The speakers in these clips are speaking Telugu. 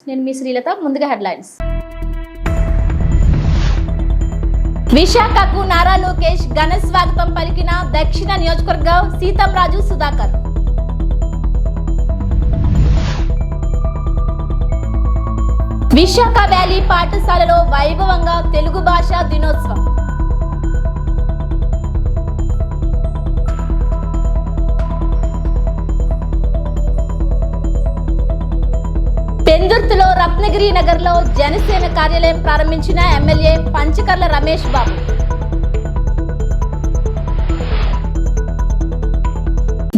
నేను మీ శ్రీలత. ముందుగా హెడ్లైన్స్. విశాఖకు నారా లోకేష్ ఘన స్వాగతం పలికిన దక్షిణ నియోజకవర్గ సీతంరాజు సుధాకర్. విశాఖ వ్యాలీ పాఠశాలలో వైభవంగా తెలుగు భాషా దినోత్సవం. పెందుర్తిలో రత్నగిరి నగర్లో జనసేన కార్యాలయం ప్రారంభించిన ఎమ్మెల్యే పంచకర్ల రమేష్ బాబు.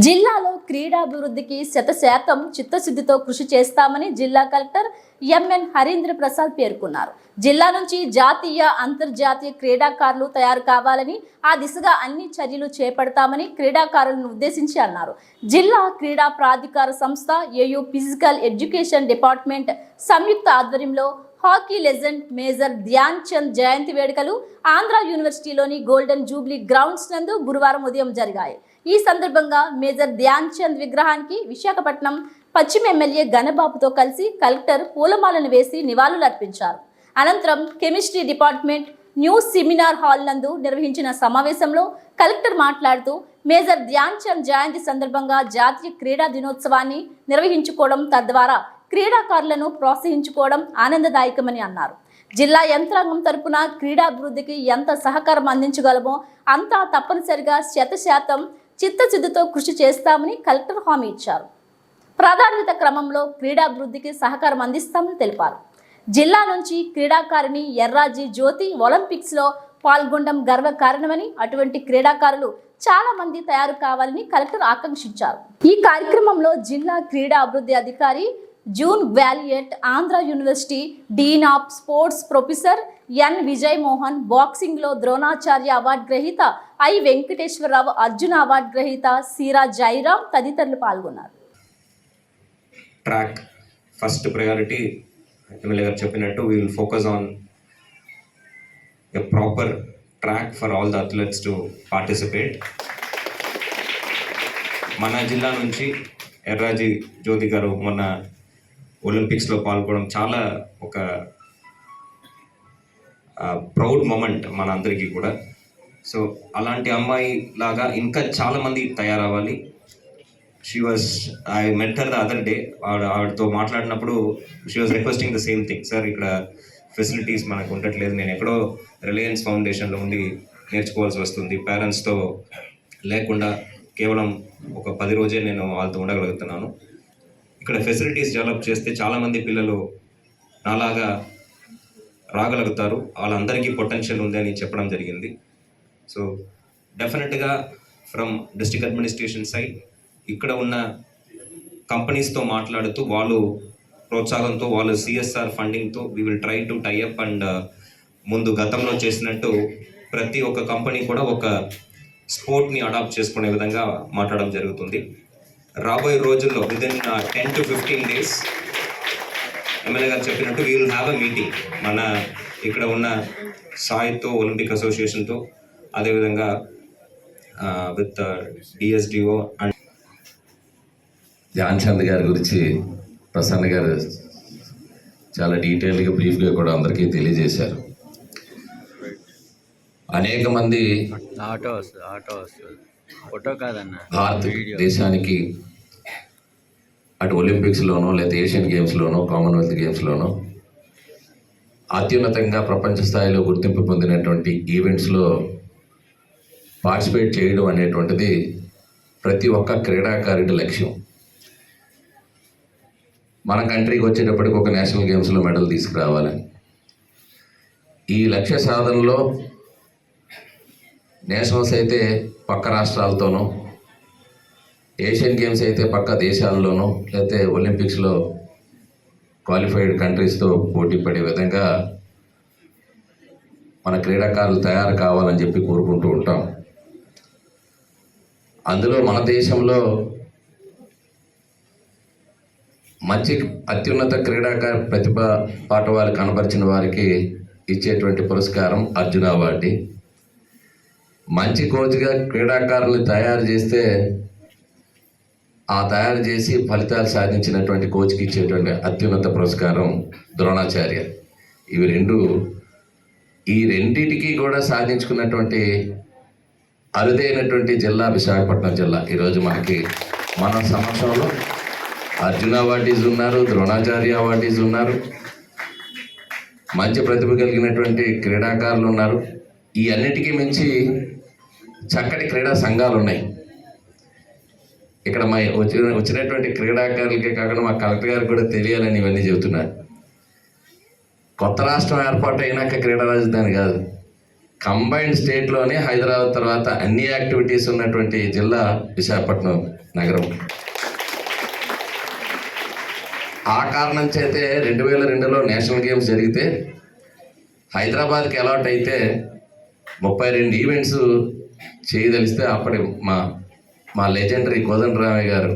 జిల్లాలో క్రీడాభివృద్ధికి 100% చిత్తశుద్ధితో కృషి చేస్తామని జిల్లా కలెక్టర్ ఎంఎన్ హరీంద్ర ప్రసాద్ పేర్కొన్నారు. జిల్లా నుంచి జాతీయ అంతర్జాతీయ క్రీడాకారులు తయారు కావాలని, ఆ దిశగా అన్ని చర్యలు చేపడతామని క్రీడాకారులను ఉద్దేశించి అన్నారు. జిల్లా క్రీడా ప్రాధికార సంస్థ, ఏయూ ఫిజికల్ ఎడ్యుకేషన్ డిపార్ట్మెంట్ సంయుక్త ఆధ్వర్యంలో hockey legend major Dhyan Chand జయంతి వేడుకలు ఆంధ్ర యూనివర్సిటీలోని గోల్డెన్ జూబ్లీ గ్రౌండ్స్ నందు గురువారం ఉదయం జరిగాయి. ఈ సందర్భంగా మేజర్ ధ్యాన్ చంద్ విగ్రహానికి విశాఖపట్నం పశ్చిమ ఎమ్మెల్యే గణబాబుతో కలిసి కలెక్టర్ పూలమాలను వేసి నివాళులర్పించారు. అనంతరం chemistry department new seminar hall నందు నిర్వహించిన సమావేశంలో కలెక్టర్ మాట్లాడుతూ మేజర్ ధ్యాన్ చంద్ జయంతి సందర్భంగా జాతీయ క్రీడా దినోత్సవాన్ని నిర్వహించుకోవడం, తద్వారా క్రీడాకారులను ప్రోత్సహించుకోవడం ఆనందదాయకమని అన్నారు. జిల్లా యంత్రాంగం తరపున క్రీడాభివృద్ధికి ఎంత సహకారం అందించగలమో అంతా తప్పనిసరిగా 100% చిత్తశుద్ధితో కృషి చేస్తామని కలెక్టర్ హామీ ఇచ్చారు. ప్రాధాన్యత క్రమంలో క్రీడాభివృద్ధికి సహకారం అందిస్తామని తెలిపారు. జిల్లా నుంచి క్రీడాకారిణి ఎర్రాజీ జ్యోతి ఒలింపిక్స్లో పాల్గొనడం గర్వకారణమని, అటువంటి క్రీడాకారులు చాలా మంది తయారు కావాలని కలెక్టర్ ఆకాంక్షించారు. ఈ కార్యక్రమంలో జిల్లా క్రీడా అభివృద్ధి అధికారి జూన్ వాలియట్, Andhra university dean of sports professor N Vijay Mohan, boxing లో ద్రోణాచార్య అవార్డు గ్రహీత ఐ వెంకటేశ్వరరావు, అర్జున అవార్డు గ్రహీత సీరా జైరామ్ తదితరులు పాల్గొన్నారు. ట్రాక్ ఫస్ట్ ప్రయారిటీ ఎమ్మెల్యే గారు చెప్పినట్టు we will focus on a proper track for all the athletes to participate. మన జిల్లా నుంచి ఎర్రాజీ జ్యోతి గారు మొన్న ఒలింపిక్స్లో పాల్గొనడం చాలా ఒక ప్రౌడ్ మూమెంట్ మన అందరికీ కూడా. సో అలాంటి అమ్మాయి లాగా ఇంకా చాలామంది తయారవ్వాలి. I met her the other day. ఆవిడతో మాట్లాడినప్పుడు she was requesting the same thing. Sir, ఇక్కడ ఫెసిలిటీస్ మనకు ఉండట్లేదు, నేను ఎక్కడో రిలయన్స్ ఫౌండేషన్లో ఉండి నేర్చుకోవాల్సి వస్తుంది, పేరెంట్స్తో లేకుండా కేవలం ఒక 10 రోజే నేను వాళ్ళతో ఉండగలుగుతున్నాను. ఇక్కడ ఫెసిలిటీస్ డెవలప్ చేస్తే చాలామంది పిల్లలు నాలాగా రాగలుగుతారు, వాళ్ళందరికీ పొటెన్షియల్ ఉంది అని చెప్పడం జరిగింది. సో డెఫినెట్గా ఫ్రమ్ డిస్ట్రిక్ట్ అడ్మినిస్ట్రేషన్ సైడ్ ఇక్కడ ఉన్న కంపెనీస్తో మాట్లాడుతూ వాళ్ళు ప్రోత్సాహంతో, వాళ్ళు సిఎస్ఆర్ ఫండింగ్తో we will try to tie up and ముందు గతంలో చేసినట్టు ప్రతి ఒక్క కంపెనీ కూడా ఒక స్పోర్ట్ని అడాప్ట్ చేసుకునే విధంగా మాట్లాడడం జరుగుతుంది. రాబోయే రోజుల్లో విదిన్ 10 to 15 days ఎమ్మెల్యే గారు చెప్పినట్టు we will have a meeting మన ఇక్కడ ఉన్న సాయితో, ఒలింపిక్ అసోసియేషన్తో, అదేవిధంగా with DSDO and Dhyan Chand గారి గురించి ప్రసన్న గారు చాలా డీటెయిల్గా, బ్రీఫ్గా కూడా అందరికీ తెలియజేశారు. అనేక మంది భారతదేశానికి అటు ఒలింపిక్స్లోనో లేదా ఏషియన్ గేమ్స్లోనో, కామన్వెల్త్ గేమ్స్లోనో అత్యున్నతంగా ప్రపంచ స్థాయిలో గుర్తింపు పొందినటువంటి ఈవెంట్స్లో పార్టిసిపేట్ చేయడం అనేటువంటిది ప్రతి ఒక్క క్రీడాకారుడి లక్ష్యం. మన కంట్రీకి వచ్చేటప్పటికి ఒక నేషనల్ గేమ్స్లో మెడల్ తీసుకురావాలని. ఈ లక్ష్య సాధనలో నేషనల్స్ అయితే పక్క రాష్ట్రాలతోనూ, ఏషియన్ గేమ్స్ అయితే పక్క దేశాల్లోనూ, లేకపోతే ఒలింపిక్స్లో క్వాలిఫైడ్ కంట్రీస్తో పోటీ పడే విధంగా మన క్రీడాకారులు తయారు కావాలని చెప్పి కోరుకుంటూ ఉంటాం. అందులో మన దేశంలో మంచి అత్యున్నత క్రీడాకారు ప్రతిభ పాటవాలు కనబరిచిన వారికి ఇచ్చేటువంటి పురస్కారం అర్జున అవార్డు. మంచి కోచ్గా క్రీడాకారుల్ని తయారు చేస్తే ఆ తయారు చేసి ఫలితాలు సాధించినటువంటి కోచ్కి ఇచ్చేటువంటి అత్యున్నత పురస్కారం ద్రోణాచార్య. ఈ రెండిటికి కూడా సాధించుకున్నటువంటి అరుదైనటువంటి జిల్లా విశాఖపట్నం జిల్లా. ఈరోజు మన సమక్షంలో అర్జున అవార్డీస్ ఉన్నారు, ద్రోణాచార్య అవార్డీస్ ఉన్నారు, మంచి ప్రతిభ కలిగినటువంటి క్రీడాకారులు ఉన్నారు. ఈ అన్నిటికీ మించి చక్కటి క్రీడా సంఘాలు ఉన్నాయి. ఇక్కడ వచ్చినటువంటి క్రీడాకారులకే కాకుండా మా కలెక్టర్ గారికి కూడా తెలియాలని ఇవన్నీ చెబుతున్నారు. కొత్త రాష్ట్రం ఏర్పాటు అయినాక క్రీడా రాజధాని కాదు, కంబైన్డ్ స్టేట్లోనే హైదరాబాద్ తర్వాత అన్ని యాక్టివిటీస్ ఉన్నటువంటి జిల్లా విశాఖపట్నం నగరం. ఆ కారణం చేతే 2002లో నేషనల్ గేమ్స్ జరిగితే హైదరాబాద్కి అలాట్ అయితే 32 ఈవెంట్స్ చేయదలిస్తే అప్పటి మా లెజెండరీ కోదండరామయ్య గారు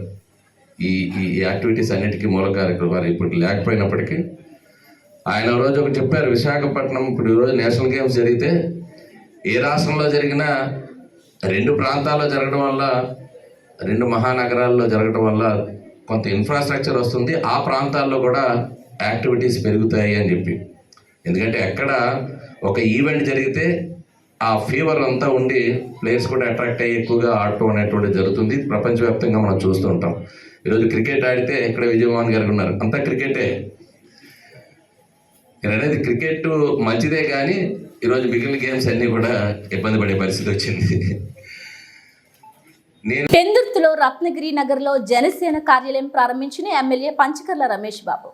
ఈ యాక్టివిటీస్ అన్నిటికీ మూలకారకులు. వారు ఇప్పుడు లేకపోయినప్పటికీ ఆయన రోజు ఒకటి చెప్పారు, విశాఖపట్నం ఇప్పుడు ఈరోజు నేషనల్ గేమ్స్ జరిగితే ఏ రాష్ట్రంలో జరిగినా 2 ప్రాంతాల్లో జరగడం వల్ల, 2 మహానగరాల్లో జరగడం వల్ల కొంత ఇన్ఫ్రాస్ట్రక్చర్ వస్తుంది, ఆ ప్రాంతాల్లో కూడా యాక్టివిటీస్ పెరుగుతాయి అని చెప్పి. ఎందుకంటే ఎక్కడ ఒక ఈవెంట్ జరిగితే ఆ ఫీవర్ అంతా ఉండి ప్లేయర్స్ కూడా అట్రాక్ట్ అయ్యి ఎక్కువగా ఆడటం అనేటువంటిది జరుగుతుంది. ప్రపంచవ్యాప్తంగా మనం చూస్తూ ఉంటాం. ఈరోజు క్రికెట్ ఆడితే ఇక్కడ విజయమోహన్ గారు ఉన్నారు, అంతా క్రికెటే. అనేది క్రికెట్ మంచిదే కానీ ఈరోజు మిగిలిన గేమ్స్ అన్నీ కూడా ఇబ్బంది పడే పరిస్థితి వచ్చింది. పెందుర్తిలో రత్నగిరి నగర్లో జనసేన కార్యాలయం ప్రారంభించిన ఎమ్మెల్యే పంచకర్ల రమేష్ బాబు.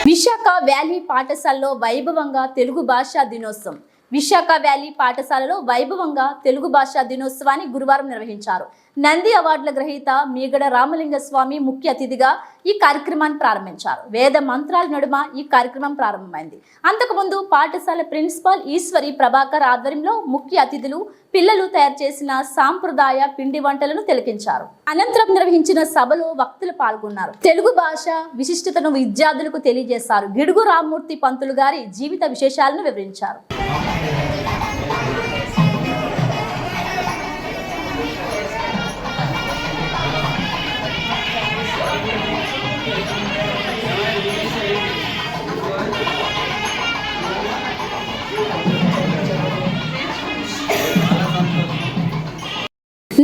విశాఖ వ్యాలీ పాఠశాలలో వైభవంగా తెలుగు భాషా దినోత్సవం. విశాఖ వ్యాలీ పాఠశాలలో వైభవంగా తెలుగు భాషా దినోత్సవాన్ని గురువారం నిర్వహించారు. నంది అవార్డుల గ్రహీత మీగడ రామలింగ స్వామి ముఖ్య అతిథిగా ఈ కార్యక్రమాన్ని ప్రారంభించారు. వేద మంత్రాల నడుమ ఈ కార్యక్రమం ప్రారంభమైంది. అంతకుముందు పాఠశాల ప్రిన్సిపాల్ ఈశ్వరి ప్రభాకర్ ఆధ్వర్యంలో ముఖ్య అతిథులు పిల్లలు తయారు చేసిన సాంప్రదాయ పిండి వంటలను తిలకించారు. అనంతరం నిర్వహించిన సభలో వక్తలు పాల్గొన్నారు. తెలుగు భాష విశిష్టతను విద్యార్థులకు తెలియజేశారు. గిడుగు రామ్మూర్తి పంతులు గారి జీవిత విశేషాలను వివరించారు.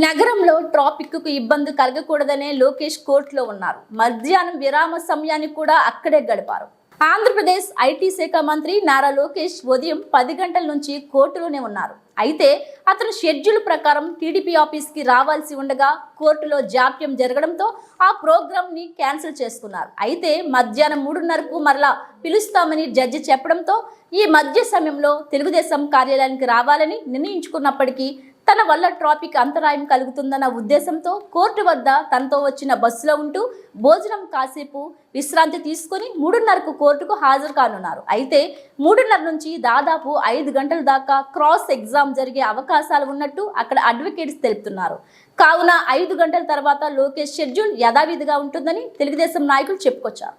నగరంలో ట్రాఫిక్ కు ఇబ్బంది కలగకూడదనే లోకేష్ కోర్టులో ఉన్నారు. మధ్యాహ్నం విరామ సమయాన్ని కూడా అక్కడే గడిపారు. ఆంధ్రప్రదేశ్ ఐటీ శాఖ మంత్రి నారా లోకేష్ ఉదయం 10 గంటల నుంచి కోర్టులోనే ఉన్నారు. అయితే అతను షెడ్యూల్ ప్రకారం టీడీపీ ఆఫీస్కి రావాల్సి ఉండగా కోర్టులో జాప్యం జరగడంతో ఆ ప్రోగ్రామ్ ని క్యాన్సిల్ చేసుకున్నారు. అయితే మధ్యాహ్నం 3:30కు మరలా పిలుస్తామని జడ్జి చెప్పడంతో ఈ మధ్య సమయంలో తెలుగుదేశం కార్యాలయానికి రావాలని నిర్ణయించుకున్నప్పటికీ తన వల్ల ట్రాఫిక్ అంతరాయం కలుగుతుందన్న ఉద్దేశంతో కోర్టు వద్ద తనతో వచ్చిన బస్సులో ఉంటూ భోజనం కాసేపు విశ్రాంతి తీసుకుని 3:30కు కోర్టుకు హాజరు కానున్నారు. అయితే 3:30 నుంచి దాదాపు 5 గంటల దాకా క్రాస్ ఎగ్జామ్ జరిగే అవకాశాలు ఉన్నట్టు అక్కడ అడ్వకేట్స్ తెలుపుతున్నారు. కావున 5 గంటల తర్వాత లోకేష్ షెడ్యూల్ యథావిధిగా ఉంటుందని తెలుగుదేశం నాయకులు చెప్పుకొచ్చారు.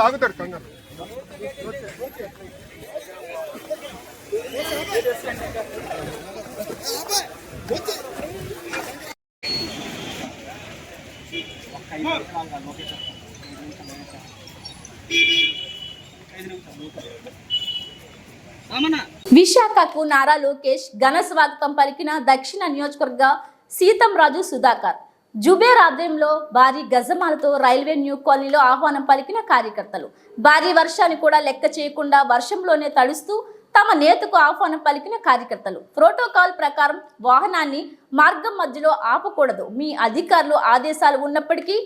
ఆగుతాడు కంగారు. విశాఖకు నారా లోకేష్ ఘన స్వాగతం పలికిన దక్షిణ నియోజకవర్గ సీతంరాజు సుధాకర్. జుబేర్ ఆధ్వర్యంలో భారీ గజమాలతో రైల్వే న్యూ కాలనీలో ఆహ్వానం పలికిన కార్యకర్తలు. భారీ వర్షాన్ని కూడా లెక్క చేయకుండా వర్షంలోనే తడుస్తూ తమ నేతకు ఆహ్వానం పలికిన కార్యకర్తలు. ప్రోటోకాల్ ప్రకారం వాహనాన్ని మార్గం మధ్యలో ఆపకూడదు, మీ అధికారులు ఆదేశాలు ఉన్నప్పటికీ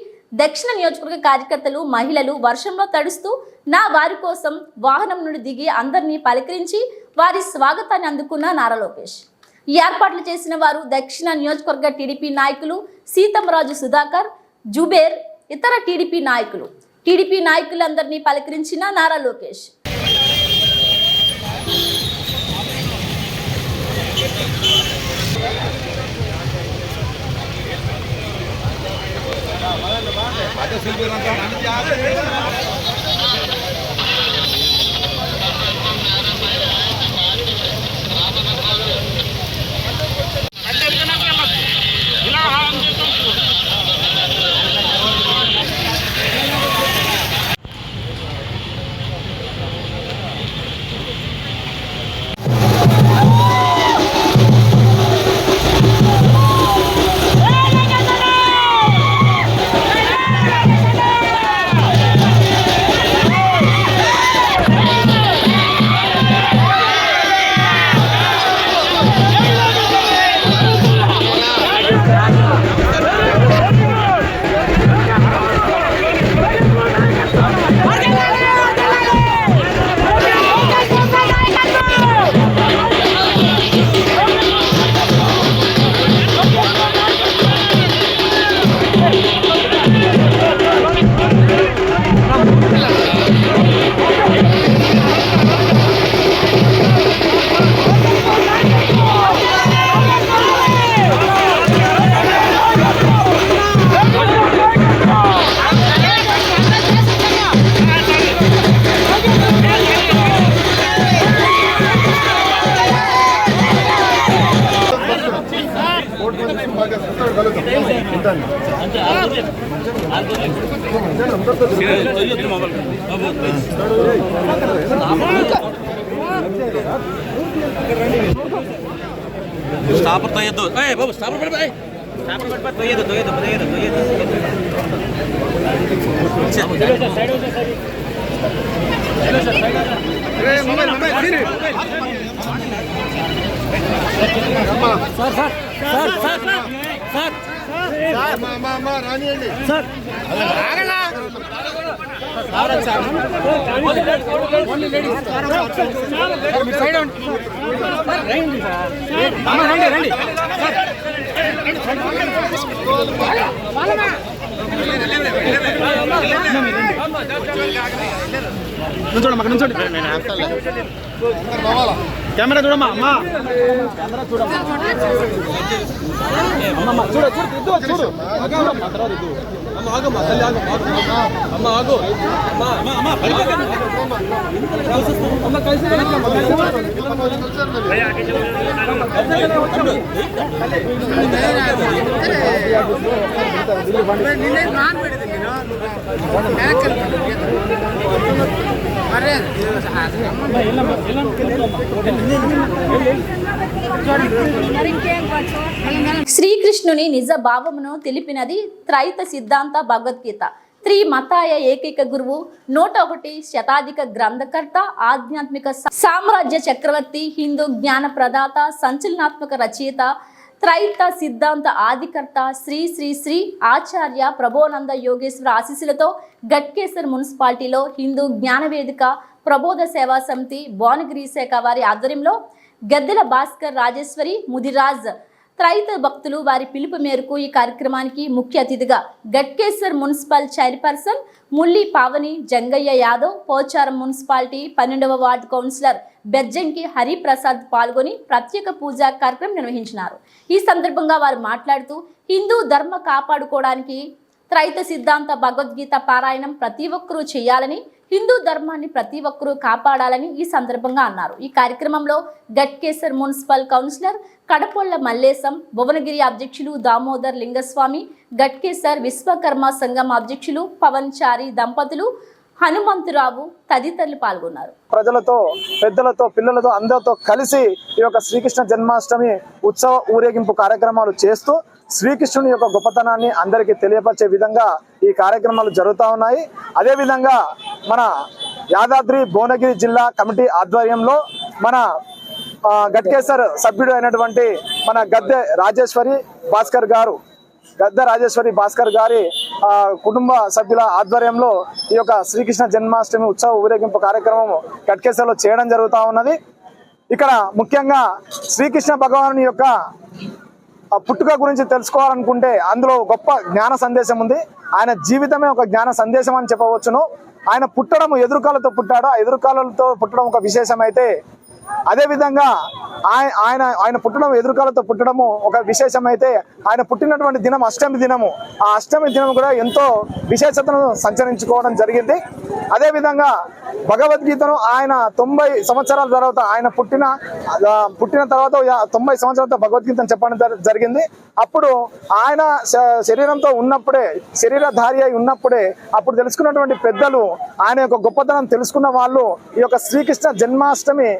దక్షిణ నియోజకవర్గ కార్యకర్తలు, మహిళలు వర్షంలో తడుస్తూ నా వారి కోసం వాహనం నుండి దిగి అందరినీ పలకరించి వారి స్వాగతాన్ని అందుకున్న నారా లోకేష్. ఈ ఏర్పాట్లు చేసిన వారు దక్షిణ నియోజకవర్గ టీడీపీ నాయకులు సీతంరాజు సుధాకర్, జుబేర్, ఇతర టీడీపీ నాయకులందరినీ పలకరించిన నారా లోకేష్. స్టాపర్ తోయద్దు బాబు, స్టాపర్ పడిపోయి తోయద్దు. రానియండి నుంచోడమ్మా, నుంచోండి. కెమెరా చూడమ్మా, అమ్మా కెమెరా చూడమ్మా, అమ్మమ్మ చూడు చూడు చూడు చూడమ్మా, తర్వాత ఇద్దు. అమ్మ ఆగమ్మా, తల్లి ఆగమ్మా, అమ్మ ఆగు, అమ్మ కలిసి శ్రీకృష్ణుని నిజ భావమును తెలిపినది త్రైత సిద్ధాంత భగవద్గీత. త్రిమతాయ ఏకైక గురువు, 101 శతాధిక గ్రంథకర్త, ఆధ్యాత్మిక సామ్రాజ్య చక్రవర్తి, హిందూ జ్ఞాన ప్రదాత, సంచలనాత్మక రచయిత, త్రైత సిద్ధాంత ఆదికర్త శ్రీ శ్రీ శ్రీ ఆచార్య ప్రభోనంద యోగేశ్వర ఆశీస్సులతో గట్కేసర్ మున్సిపాలిటీలో హిందూ జ్ఞానవేదిక ప్రబోధ సేవా సమితి భువనగిరి శాఖ వారి ఆధ్వర్యంలో గద్దెల భాస్కర్, రాజేశ్వరి, ముదిరాజ్ త్రైత భక్తులు వారి పిలుపు మేరకు ఈ కార్యక్రమానికి ముఖ్య అతిథిగా Ghatkesar municipal chairperson Mulli Pavani Jangaiah Yadav, Pocharam municipality 12వ వార్డు కౌన్సిలర్ బెజ్జంకి హరిప్రసాద్ పాల్గొని ప్రత్యేక పూజా కార్యక్రమం నిర్వహించినారు. ఈ సందర్భంగా వారు మాట్లాడుతూ హిందూ ధర్మ కాపాడుకోవడానికి త్రైత సిద్ధాంత భగవద్గీత పారాయణం ప్రతి ఒక్కరూ చేయాలని, హిందూ ధర్మాన్ని ప్రతి ఒక్కరూ కాపాడాలని ఈ సందర్భంగా అన్నారు. ఈ కార్యక్రమంలో గట్కేసర్ మున్సిపల్ కౌన్సిలర్ కడపొళ్ల మల్లేశం, భువనగిరి అధ్యక్షులు దామోదర్ లింగస్వామి, గట్కేసర్ విశ్వకర్మ సంఘం అధ్యక్షులు పవన్ చారి దంపతులు, హనుమంతురావు తదితరులు పాల్గొన్నారు. ప్రజలతో, పెద్దలతో, పిల్లలతో అందరితో కలిసి ఈ యొక్క శ్రీకృష్ణ జన్మాష్టమి ఉత్సవ ఊరేగింపు కార్యక్రమాలు చేస్తూ శ్రీకృష్ణుని యొక్క గొప్పతనాన్ని అందరికీ తెలియపరిచే విధంగా ఈ కార్యక్రమాలు జరుగుతూ ఉన్నాయి. అదేవిధంగా మన యాదాద్రి భువనగిరి జిల్లా కమిటీ ఆధ్వర్యంలో మన గట్కేసర్ సభ్యుడు అయినటువంటి మన గద్దె రాజేశ్వరి భాస్కర్ గారి కుటుంబ సభ్యుల ఆధ్వర్యంలో ఈ యొక్క శ్రీకృష్ణ జన్మాష్టమి ఉత్సవ ఊరేగింపు కార్యక్రమం గట్కేసర్లో చేయడం జరుగుతూ ఉన్నది. ఇక్కడ ముఖ్యంగా శ్రీకృష్ణ భగవానుని యొక్క పుట్టుక గురించి తెలుసుకోవాలనుకుంటే అందులో గొప్ప జ్ఞాన సందేశం ఉంది. ఆయన జీవితమే ఒక జ్ఞాన సందేశం అని చెప్పవచ్చును. ఆయన పుట్టడం ఎదురుకాలతో పుట్టాడు. ఆ ఎదురుకాలతో పుట్టడం ఒక విశేషం అయితే, అదేవిధంగా ఆయన పుట్టడం ఎదురుకాలతో పుట్టడము ఒక విశేషం అయితే, ఆయన పుట్టినటువంటి దినం అష్టమి దినము. ఆ అష్టమి దినం కూడా ఎంతో విశేషతను సంచరించుకోవడం జరిగింది. అదేవిధంగా భగవద్గీతను ఆయన 90 సంవత్సరాల తర్వాత, ఆయన పుట్టిన తర్వాత 90 సంవత్సరాలతో భగవద్గీతను చెప్పడం జరిగింది. అప్పుడు ఆయన శరీరంతో ఉన్నప్పుడే, శరీరధారి అయి ఉన్నప్పుడే అప్పుడు తెలుసుకున్నటువంటి పెద్దలు, ఆయన యొక్క గొప్పతనం తెలుసుకున్న వాళ్ళు ఈ యొక్క శ్రీకృష్ణ జన్మాష్టమి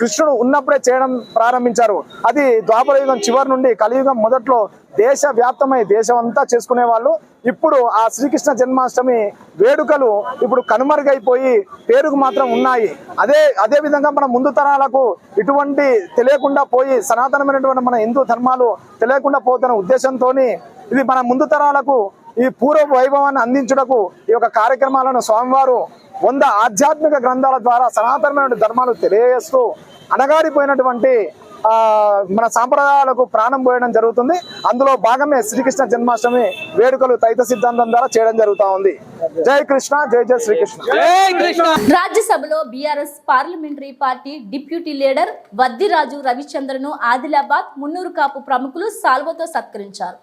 కృష్ణుడు ఉన్నప్పుడే చేయడం ప్రారంభించారు. అది ద్వాపర యుగం చివరి నుండి కలియుగం మొదట్లో దేశ వ్యాప్తమై దేశం అంతా చేసుకునే వాళ్ళు. ఇప్పుడు ఆ శ్రీకృష్ణ జన్మాష్టమి వేడుకలు ఇప్పుడు కనుమరుగైపోయి పేరుకు మాత్రం ఉన్నాయి. అదే విధంగా మన ముందు తరాలకు ఇటువంటి తెలియకుండా పోయి, సనాతనమైనటువంటి మన హిందూ ధర్మాలు తెలియకుండా పోతున్న ఉద్దేశంతో ఇది మన ముందు తరాలకు ఈ పూర్వ వైభవాన్ని అందించుటకు ఈ యొక్క కార్యక్రమాలను స్వామివారు 100 ఆధ్యాత్మిక గ్రంథాల ద్వారా సనాతనమైన ధర్మాలు తెలియజేస్తూ అణగారిపోయినటువంటి మన సాంప్రదాయాలకు ప్రాణం పోయడం జరుగుతుంది. అందులో భాగమే శ్రీకృష్ణ జన్మాష్టమి వేడుకలు త్రైత సిద్ధాంతం ద్వారా చేయడం జరుగుతా ఉంది. జై కృష్ణ, జై జై శ్రీకృష్ణ. రాజ్యసభలో BRS parliamentary party deputy leader Vaddiraju రవిచంద్రను ఆదిలాబాద్ మున్నూరు కాపు ప్రముఖులు సాల్వతో సత్కరించారు.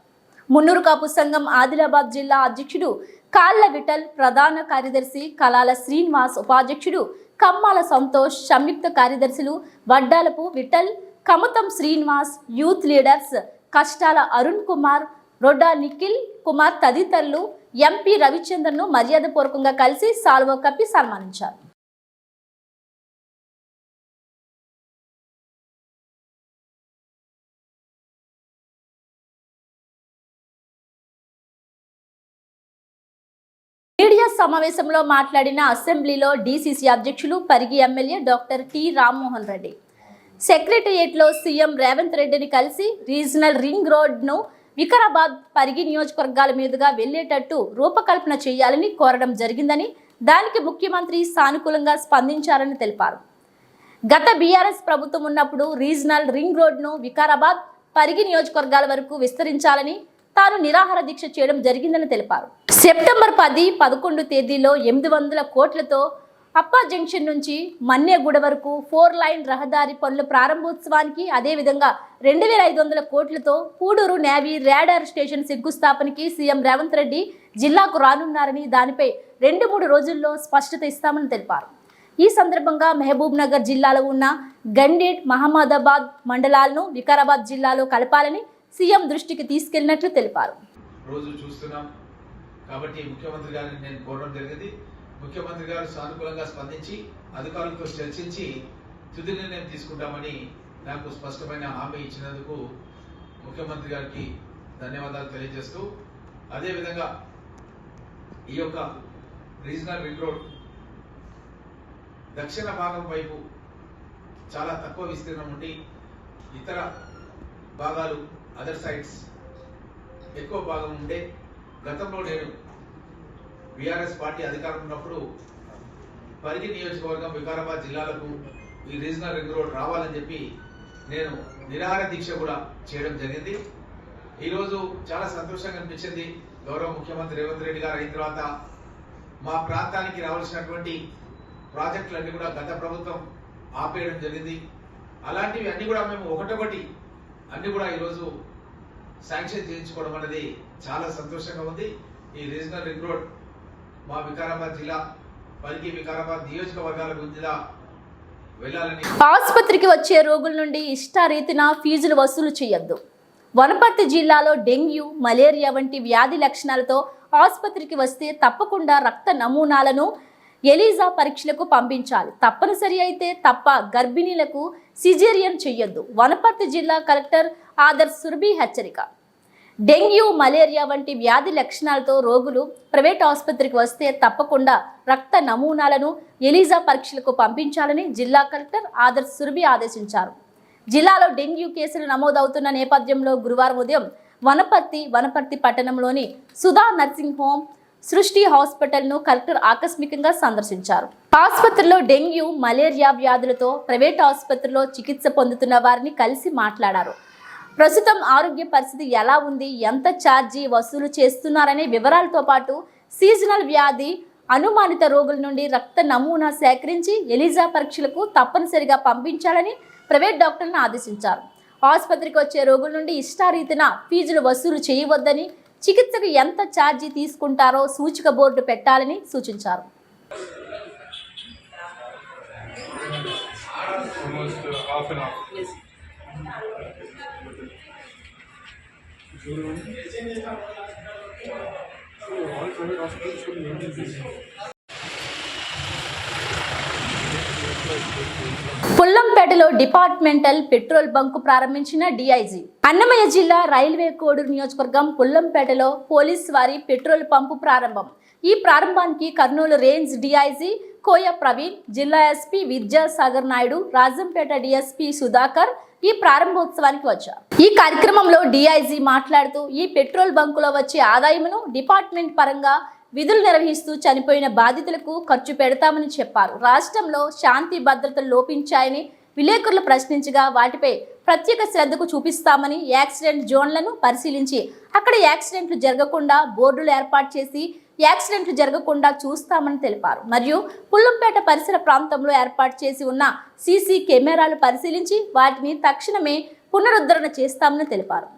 మున్నూరు కాపు సంఘం ఆదిలాబాద్ జిల్లా అధ్యక్షుడు కాళ్ళ విఠల్, ప్రధాన కార్యదర్శి కలాల శ్రీనివాస్, ఉపాధ్యక్షుడు కమ్మాల సంతోష్, సంయుక్త కార్యదర్శులు వడ్డాలపు విఠల్, కమతం శ్రీనివాస్, యూత్ లీడర్స్ కష్టాల అరుణ్ కుమార్, రొడ్డా నిఖిల్ కుమార్ తదితరులు ఎంపీ రవిచంద్రను మర్యాదపూర్వకంగా కలిసి సాల్వో కప్పి సన్మానించారు. మీడియా సమావేశంలో మాట్లాడిన అసెంబ్లీలో డీసీసీ అధ్యక్షులు Parigi MLA doctor T Rammohan Reddy సెక్రటేరియట్లో సీఎం రేవంత్ రెడ్డిని కలిసి రీజనల్ రింగ్ రోడ్ను వికారాబాద్, పరిగి నియోజకవర్గాల మీదుగా వెళ్లేటట్టు రూపకల్పన చేయాలని కోరడం జరిగిందని, దానికి ముఖ్యమంత్రి సానుకూలంగా స్పందించారని తెలిపారు. గత బీఆర్ఎస్ ప్రభుత్వం ఉన్నప్పుడు రీజనల్ రింగ్ రోడ్ను వికారాబాద్, పరిగి నియోజకవర్గాల వరకు విస్తరించాలని తాను నిరాహార దీక్ష చేయడం జరిగిందని తెలిపారు. సెప్టెంబర్ 10, 11 తేదీలో 800 కోట్లతో అప్పా జంక్షన్ నుంచి మన్నేగూడ వరకు 4 లైన్ రహదారి పనుల ప్రారంభోత్సవానికి, అదేవిధంగా 2500 కోట్లతో పూడూరు నేవీ రాడార్ స్టేషన్ శంకుస్థాపనకి సీఎం రేవంత్ రెడ్డి జిల్లాకు రానున్నారని, దానిపై 2-3 రోజుల్లో స్పష్టత ఇస్తామని తెలిపారు. ఈ సందర్భంగా మహబూబ్ నగర్ జిల్లాలో ఉన్న గండేట్, మహమ్మదాబాద్ మండలాలను వికారాబాద్ జిల్లాలో కలపాలని సీఎం దృష్టికి తీసుకెళ్లినట్లు తెలిపారు. రోజు చూస్తున్నాం కాబట్టి ముఖ్యమంత్రి గారిని నేను కోరడం జరిగింది. ముఖ్యమంత్రి గారు సానుకూలంగా స్పందించి అధికారులతో చర్చించి తుది నిర్ణయం తీసుకుంటామని నాకు స్పష్టమైన హామీ ఇచ్చినందుకు ముఖ్యమంత్రి గారికి ధన్యవాదాలు తెలియజేస్తూ, అదేవిధంగా ఈ యొక్క రీజనల్ రింగ్ రోడ్ దక్షిణ భాగం వైపు చాలా తక్కువ విస్తీర్ణం ఉండి ఇతర భాగాలు అదర్ సైడ్స్ ఎక్కువ భాగం ఉండే, గతంలో నేను బీఆర్ఎస్ పార్టీ అధికారం ఉన్నప్పుడు పరిగి నియోజకవర్గం, వికారాబాద్ జిల్లాలకు ఈ రీజనల్ రింగ్ రోడ్ రావాలని చెప్పి నేను నిరాహార దీక్ష కూడా చేయడం జరిగింది. ఈరోజు చాలా సంతోషంగా అనిపించింది. గౌరవ ముఖ్యమంత్రి రేవంత్ రెడ్డి గారు అయిన తర్వాత మా ప్రాంతానికి రావాల్సినటువంటి ప్రాజెక్టులన్నీ కూడా గత ప్రభుత్వం ఆపేయడం జరిగింది. అలాంటివి అన్ని కూడా మేము ఒకటొకటి అన్ని కూడా ఈరోజు శాంక్షన్ చేయించుకోవడం అనేది చాలా సంతోషంగా ఉంది. ఈ రీజనల్ రింగ్ రోడ్ మా వికారాబాద్ జిల్లా పరిగి వికారాబాద్ నియోజకవర్గాల గుండా వెళ్ళాలని. ఆసుపత్రికి వచ్చే రోగుల నుండి ఇష్టారీతిన ఫీజులు వసూలు చేయొద్దు. వనపర్తి జిల్లాలో డెంగ్యూ, మలేరియా వంటి వ్యాధి లక్షణాలతో ఆసుపత్రికి వస్తే తప్పకుండా రక్త నమూనాలను ఎలీజా పరీక్షలకు పంపించాలి. తప్పనిసరి అయితే తప్ప గర్భిణీలకు సిజేరియన్ చేయొద్దు. వనపర్తి జిల్లా కలెక్టర్ ఆదర్శ్ సురభి హెచ్చరిక. డెంగ్యూ, మలేరియా వంటి వ్యాధి లక్షణాలతో రోగులు ప్రైవేట్ ఆసుపత్రికి వస్తే తప్పకుండా రక్త నమూనాలను ఎలీజా పరీక్షలకు పంపించాలని జిల్లా కలెక్టర్ ఆదర్శ్ సురభి ఆదేశించారు. జిల్లాలో డెంగ్యూ కేసులు నమోదవుతున్న నేపథ్యంలో గురువారం ఉదయం వనపర్తి పట్టణంలోని సుధా నర్సింగ్ హోమ్, సృష్టి హాస్పిటల్ను కలెక్టర్ ఆకస్మికంగా సందర్శించారు. ఆసుపత్రిలో డెంగ్యూ, మలేరియా వ్యాధులతో ప్రైవేట్ ఆసుపత్రిలో చికిత్స పొందుతున్న వారిని కలిసి మాట్లాడారు. ప్రస్తుతం ఆరోగ్య పరిస్థితి ఎలా ఉంది, ఎంత ఛార్జీ వసూలు చేస్తున్నారనే వివరాలతో పాటు సీజనల్ వ్యాధి అనుమానిత రోగుల నుండి రక్త నమూనా సేకరించి ఎలీజా పరీక్షలకు తప్పనిసరిగా పంపించాలని ప్రైవేట్ డాక్టర్లను ఆదేశించారు. ఆసుపత్రికి వచ్చే రోగుల నుండి ఇష్టారీతిన ఫీజులు వసూలు చేయవద్దని, చికిత్సకు ఎంత ఛార్జీ తీసుకుంటారో సూచిక బోర్డు పెట్టాలని సూచించారు. పుల్లంపేటలో డిపార్ట్మెంటల్ పెట్రోల్ బంకు ప్రారంభించిన డీఐజీ. అన్నమయ్య జిల్లా రైల్వే కోడూరు నియోజకవర్గం పుల్లంపేటలో పోలీసు వారి పెట్రోల్ పంపు ప్రారంభం. ఈ ప్రారంభానికి కర్నూలు రేంజ్ డీఐజీ కోయ ప్రవీణ్, జిల్లా ఎస్పీ విద్యాసాగర్ నాయుడు, రాజంపేట డీఎస్పీ సుధాకర్ ఈ ప్రారంభోత్సవానికి వచ్చారు. ఈ కార్యక్రమంలో డీఐజీ మాట్లాడుతూ ఈ పెట్రోల్ బంకులో వచ్చే ఆదాయమును డిపార్ట్మెంట్ పరంగా విధులు నిర్వహిస్తూ చనిపోయిన బాధితులకు ఖర్చు పెడతామని చెప్పారు. రాష్ట్రంలో శాంతి భద్రతలు లోపించాయని విలేకరులు ప్రశ్నించగా వాటిపై ప్రత్యేక శ్రద్ధకు చూపిస్తామని, యాక్సిడెంట్ జోన్లను పరిశీలించి అక్కడ యాక్సిడెంట్లు జరగకుండా బోర్డులు ఏర్పాటు చేసి యాక్సిడెంట్లు జరగకుండా చూస్తామని తెలిపారు. మరియు పుల్లంపేట పరిసర ప్రాంతంలో ఏర్పాటు చేసి ఉన్న సీసీ కెమెరాలు పరిశీలించి వాటిని తక్షణమే పునరుద్ధరణ చేస్తామని తెలిపారు.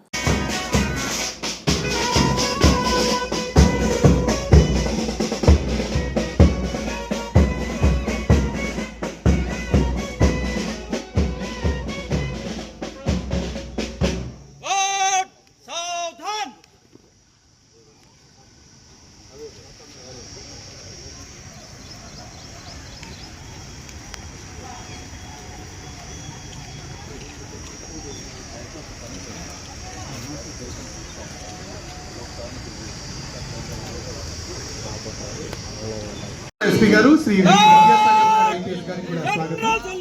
ఎస్పీ గారు శ్రీ ఐపీఎస్ గారికి కూడా స్వాగతం.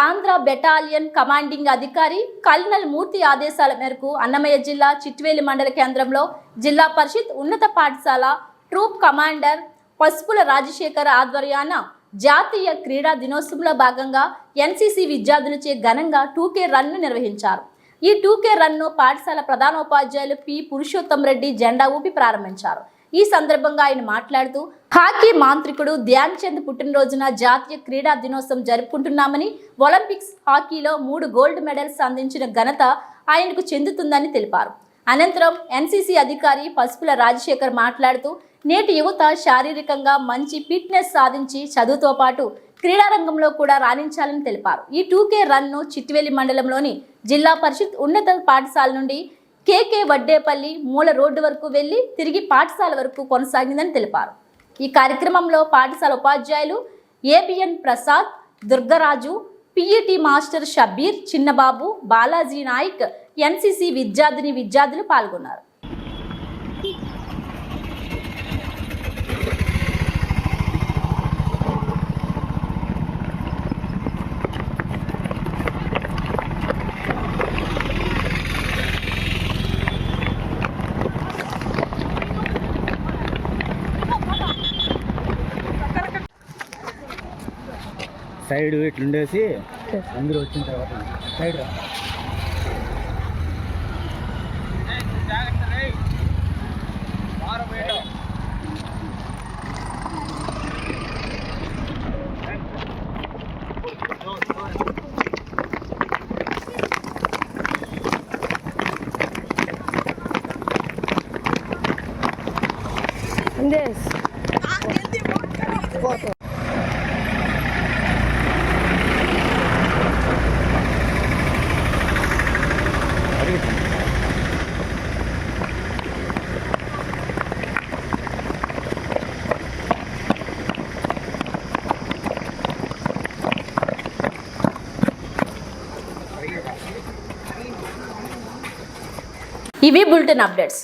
ఆంధ్ర బెటాలియన్ కమాండింగ్ అధికారి కల్నల్ మూర్తి ఆదేశాల మేరకు అన్నమయ్య జిల్లా చిట్వేలి మండల కేంద్రంలో జిల్లా పరిషత్ ఉన్నత పాఠశాల ట్రూప్ కమాండర్ పసుపుల రాజశేఖర్ ఆధ్వర్యాన జాతీయ క్రీడా దినోత్సవంలో భాగంగా ఎన్సీసీ విద్యార్థులచే ఘనంగా 2K రన్ను నిర్వహించారు. ఈ 2K రన్ను పాఠశాల ప్రధానోపాధ్యాయులు పి పురుషోత్తం రెడ్డి జెండా ఊపి ప్రారంభించారు. ఈ సందర్భంగా ఆయన మాట్లాడుతూ హాకీ మాంత్రికుడు ధ్యాన్ చంద్ పుట్టినరోజున జాతీయ క్రీడా దినోత్సవం జరుపుకుంటున్నామని, ఒలింపిక్స్ హాకీలో 3 గోల్డ్ మెడల్స్ అందించిన ఘనత ఆయనకు చెందుతుందని తెలిపారు. అనంతరం ఎన్సీసీ అధికారి పసుపుల రాజశేఖర్ మాట్లాడుతూ నేటి యువత శారీరకంగా మంచి ఫిట్నెస్ సాధించి చదువుతో పాటు క్రీడారంగంలో కూడా రాణించాలని తెలిపారు. ఈ 2K రన్ను చిట్టివేలి మండలంలోని జిల్లా పరిషత్ ఉన్నత పాఠశాల నుండి కేకే వడ్డేపల్లి మూల రోడ్డు వరకు వెళ్లి తిరిగి పాఠశాల వరకు కొనసాగిందని తెలిపారు. ఈ కార్యక్రమంలో పాఠశాల ఉపాధ్యాయులు ABN Prasad, Durgaraju, PET master Shabbir, Chinnababu, Balaji Naik, NCC విద్యార్థులు పాల్గొన్నారు. సైడ్ ఇట్లుండేసి అందరూ వచ్చిన తర్వాత సైడ్ రా. ఇవి బులెటిన్ అప్డేట్స్.